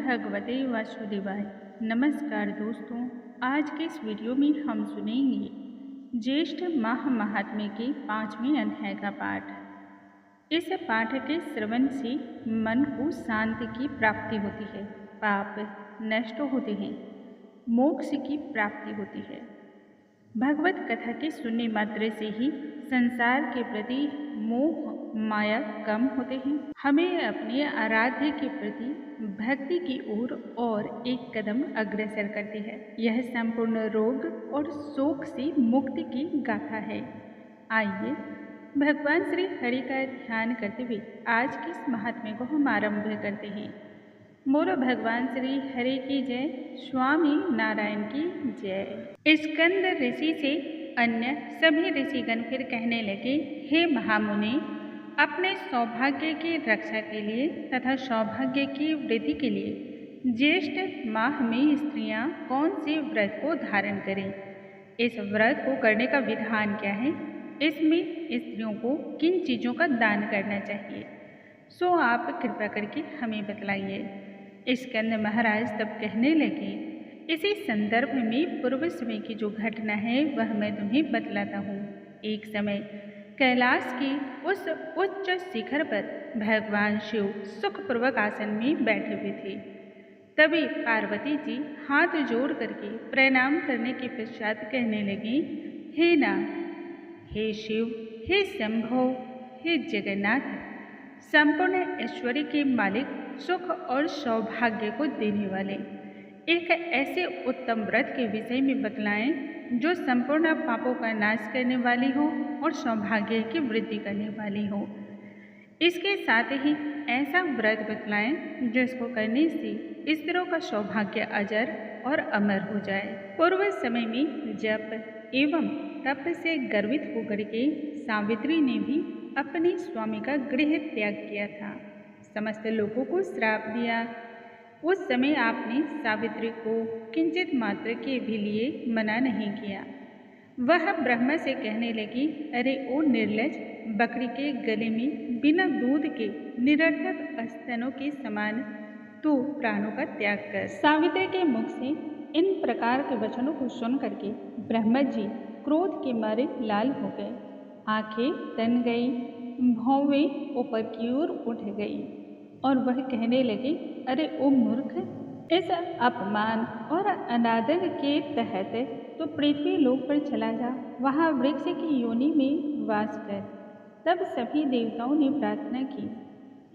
भगवते वासुदेवाय। नमस्कार दोस्तों, आज के इस वीडियो में हम सुनेंगे ज्येष्ठ माह महात्म्य के 5वें अध्याय का पाठ। इस पाठ के श्रवण से मन को शांति की प्राप्ति होती है, पाप नष्ट होते हैं, मोक्ष की प्राप्ति होती है। भगवत कथा के सुनने मात्र से ही संसार के प्रति मोह माया कम होते हैं, हमें अपने आराध्य के प्रति भक्ति की ओर और एक कदम अग्रसर करती है। यह संपूर्ण रोग और शोक से मुक्ति की गाथा है। आइए भगवान श्री हरि का ध्यान करते हुए आज के इस महात्म्य को हम आरंभ करते हैं। मोर भगवान श्री हरि की जय, स्वामी नारायण की जय। स्कंद ऋषि से अन्य सभी ऋषिगण फिर कहने लगे, हे महामुनि, अपने सौभाग्य की रक्षा के लिए तथा सौभाग्य की वृद्धि के लिए ज्येष्ठ माह में स्त्रियां कौन से व्रत को धारण करें? इस व्रत को करने का विधान क्या है? इसमें स्त्रियों को किन चीज़ों का दान करना चाहिए? सो आप कृपा करके हमें बतलाइए। स्कंद महाराज तब कहने लगे, इसी संदर्भ में पूर्व समय की जो घटना है वह मैं तुम्हें बतलाता हूँ। एक समय कैलाश की उस उच्च शिखर पर भगवान शिव सुखपूर्वक आसन में बैठे हुए थे। तभी पार्वती जी हाथ जोड़ करके प्रणाम करने के पश्चात कहने लगी, हे नाथ, हे शिव, हे शंभो, हे जगन्नाथ, संपूर्ण ऐश्वर्य के मालिक, सुख और सौभाग्य को देने वाले, एक ऐसे उत्तम व्रत के विषय में बतलाएं जो संपूर्ण पापों का नाश करने वाली हो और सौभाग्य की वृद्धि करने वाली हो। इसके साथ ही ऐसा व्रत बतलाएं जिसको करने से स्त्रियों का सौभाग्य अजर और अमर हो जाए। पूर्व समय में जप एवं तप से गर्वित होकर के सावित्री ने भी अपने स्वामी का गृह त्याग किया था, समस्त लोगों को श्राप दिया। उस समय आपने सावित्री को किंचित मात्र के भी लिए मना नहीं किया। वह ब्रह्मा से कहने लगी, अरे ओ निर्लज, बकरी के गले में बिना दूध के निरर्थक स्तनों के समान तू प्राणों का त्याग कर। सावित्री के मुख से इन प्रकार के वचनों को सुन करके ब्रह्मा जी क्रोध के मारे लाल हो गए, आंखें तन गई, भौवें ऊपर की ओर उठ गई और वह कहने लगे, अरे ओ मूर्ख, इस अपमान और अनादर के तहत तो पृथ्वी लोक पर चला जा, वहाँ वृक्ष की योनि में वास कर। तब सभी देवताओं ने प्रार्थना की।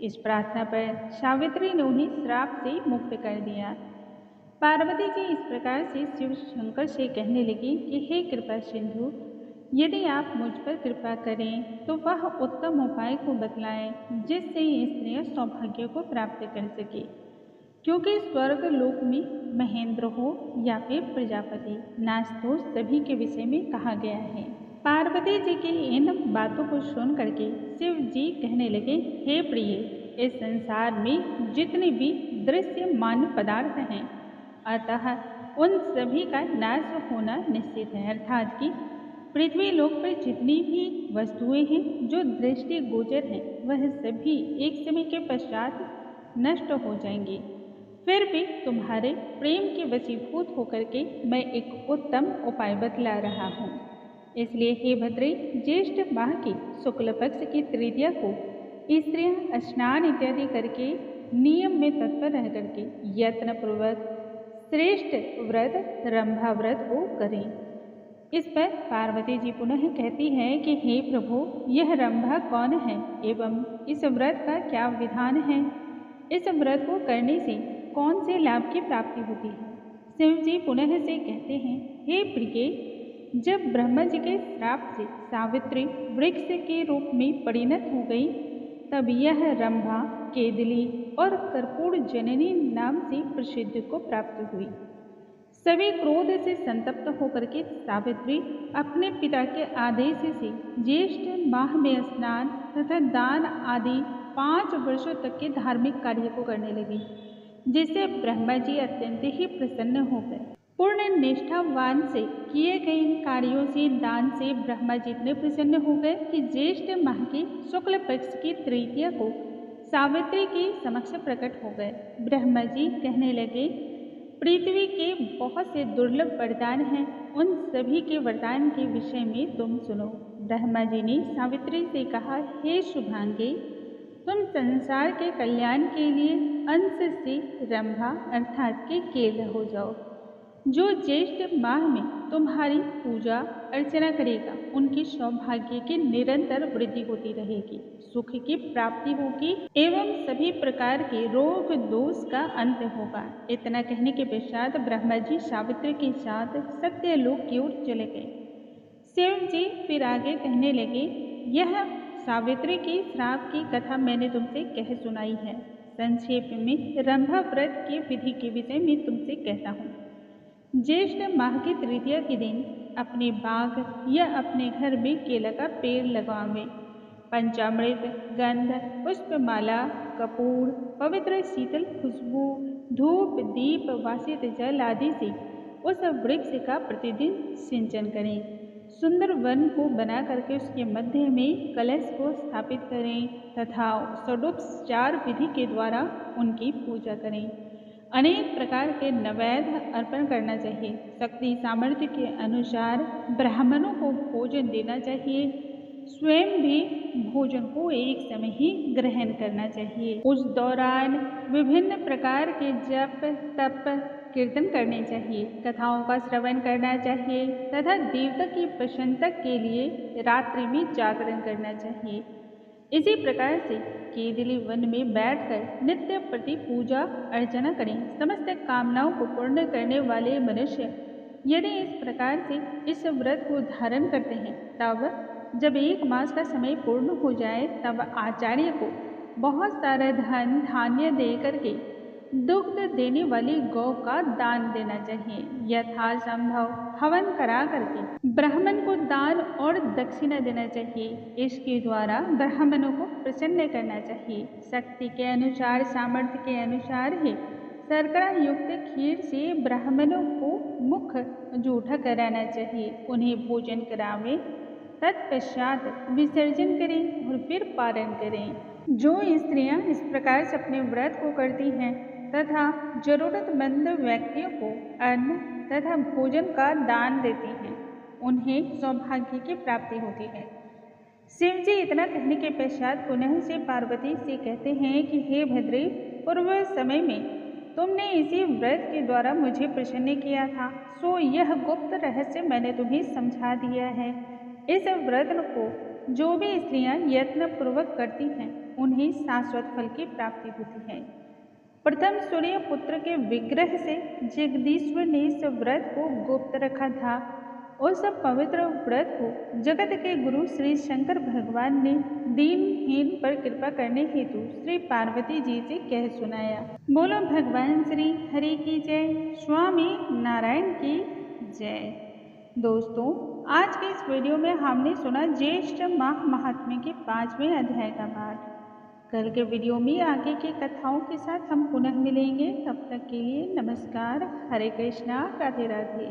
इस प्रार्थना पर सावित्री ने उन्हें श्राप से मुक्त कर दिया। पार्वती जी इस प्रकार से शिव शंकर से कहने लगी कि हे कृपा सिंधु, यदि आप मुझ पर कृपा करें तो वह उत्तम उपाय को बतलाएं जिससे स्त्रियां सौभाग्य को प्राप्त कर सके, क्योंकि स्वर्ग लोक में महेंद्र हो या फिर प्रजापति, नाश तो सभी के विषय में कहा गया है। पार्वती जी की इन बातों को सुन करके शिव जी कहने लगे, हे प्रिय, इस संसार में जितने भी दृश्यमान पदार्थ हैं अतः उन सभी का नाश होना निश्चित है, अर्थात कि पृथ्वी लोक पर जितनी भी वस्तुएं हैं जो दृष्टि गोचर हैं वह सभी एक समय के पश्चात नष्ट हो जाएंगी। फिर भी तुम्हारे प्रेम के वशीभूत होकर के मैं एक उत्तम उपाय बतला रहा हूँ। इसलिए हे भद्रे, ज्येष्ठ माह की शुक्ल पक्ष की तृतीया को स्त्रियां स्नान इत्यादि करके नियम में तत्पर रह करके यत्नपूर्वक श्रेष्ठ व्रत रंभा व्रत को करें। इस पर पार्वती जी पुनः कहती हैं कि हे प्रभु, यह रंभा कौन है एवं इस व्रत का क्या विधान है? इस व्रत को करने से कौन से लाभ की प्राप्ति होती है? शिव जी पुनः से कहते हैं, हे प्रिय, जब ब्रह्मा जी के श्राप से सावित्री वृक्ष के रूप में परिणत हो गई तब यह रंभा केदली और कर्पूर जननी नाम से प्रसिद्ध को प्राप्त हुई। सभी क्रोध से संतप्त होकर के सावित्री अपने पिता के आदेश से ज्येष्ठ माह में स्नान तथा दान आदि 5 वर्षों तक के धार्मिक कार्य को करने लगी, जिससे ब्रह्मा जी अत्यंत ही प्रसन्न हो गए। पूर्ण निष्ठावान से किए गए इन कार्यों से, दान से ब्रह्मा जी इतने प्रसन्न हो गए कि ज्येष्ठ माह की शुक्ल पक्ष की तृतीया को सावित्री के समक्ष प्रकट हो गए। ब्रह्मा जी कहने लगे, पृथ्वी के बहुत से दुर्लभ वरदान हैं, उन सभी के वरदान के विषय में तुम सुनो। ब्रह्मा जी ने सावित्री से कहा, हे शुभांगी, तुम संसार के कल्याण के लिए अंश से रंभा अर्थात के केल्य हो जाओ। जो ज्येष्ठ माह में तुम्हारी पूजा अर्चना करेगा, उनके सौभाग्य की निरंतर वृद्धि होती रहेगी, सुख की प्राप्ति होगी एवं सभी प्रकार के रोग दोष का अंत होगा। इतना कहने के पश्चात ब्रह्मा जी सावित्री के साथ सत्यलोक की ओर चले गए। शिव जी फिर आगे कहने लगे, यह सावित्री के श्राप की कथा मैंने तुमसे कह सुनाई है। संक्षेप में रंभा व्रत के विधि के विषय में तुमसे कहता हूँ। ज्येष्ठ माह की तृतीया के दिन अपने बाग या अपने घर में केला का पेड़ लगवावें। पंचामृत, गंध, पुष्पमाला, कपूर, पवित्र शीतल खुशबू, धूप, दीप, वासित जल आदि से उस वृक्ष का प्रतिदिन सिंचन करें। सुंदर वन को बना करके उसके मध्य में कलश को स्थापित करें तथा षोडोपचार विधि के द्वारा उनकी पूजा करें। अनेक प्रकार के नैवेद्य अर्पण करना चाहिए। शक्ति सामर्थ्य के अनुसार ब्राह्मणों को भोजन देना चाहिए। स्वयं भी भोजन को एक समय ही ग्रहण करना चाहिए। उस दौरान विभिन्न प्रकार के जप, तप, कीर्तन करने चाहिए। कथाओं का श्रवण करना चाहिए तथा देवता की प्रसन्नता के लिए रात्रि में जागरण करना चाहिए। इसी प्रकार से केदिली वन में बैठकर नित्य प्रति पूजा अर्चना करें। समस्त कामनाओं को पूर्ण करने वाले मनुष्य यदि इस प्रकार से इस व्रत को धारण करते हैं, तब जब 1 मास का समय पूर्ण हो जाए तब आचार्य को बहुत सारा धन धान्य दे करके दुग्ध देने वाली गौ का दान देना चाहिए। यथासंभव हवन करा करके ब्राह्मण को दान और दक्षिणा देना चाहिए। इसके द्वारा ब्राह्मणों को प्रसन्न करना चाहिए। शक्ति के अनुसार, सामर्थ्य के अनुसार ही शर्करा युक्त खीर से ब्राह्मणों को मुख जूठा कराना चाहिए। उन्हें भोजन करावें, तत्पश्चात विसर्जन करें और फिर पारण करें। जो स्त्रियां इस प्रकार से अपने व्रत को करती हैं तथा जरूरतमंद व्यक्तियों को अन्न तथा भोजन का दान देती हैं, उन्हें सौभाग्य की प्राप्ति होती है। शिव जी इतना कहने के पश्चात पुनः से पार्वती से कहते हैं कि हे भद्रे, पूर्व समय में तुमने इसी व्रत के द्वारा मुझे प्रसन्न किया था, सो यह गुप्त रहस्य मैंने तुम्हें समझा दिया है। इस व्रत को जो भी स्त्रियां यत्न पूर्वक करती हैं, उन्हें शाश्वत फल की प्राप्ति होती है। प्रथम सूर्य पुत्र के विग्रह से जगदीश्वर ने इस व्रत को गुप्त रखा था। उस पवित्र व्रत को जगत के गुरु श्री शंकर भगवान ने दीनहीन पर कृपा करने हेतु श्री पार्वती जी से कह सुनाया। बोलो भगवान श्री हरि की जय, स्वामी नारायण की जय। दोस्तों, आज के इस वीडियो में हमने सुना ज्येष्ठ माह महात्म्य के 5वें अध्याय का पाठ। कल के वीडियो में आगे की कथाओं के साथ हम पुनः मिलेंगे। तब तक के लिए नमस्कार, हरे कृष्णा, राधे राधे।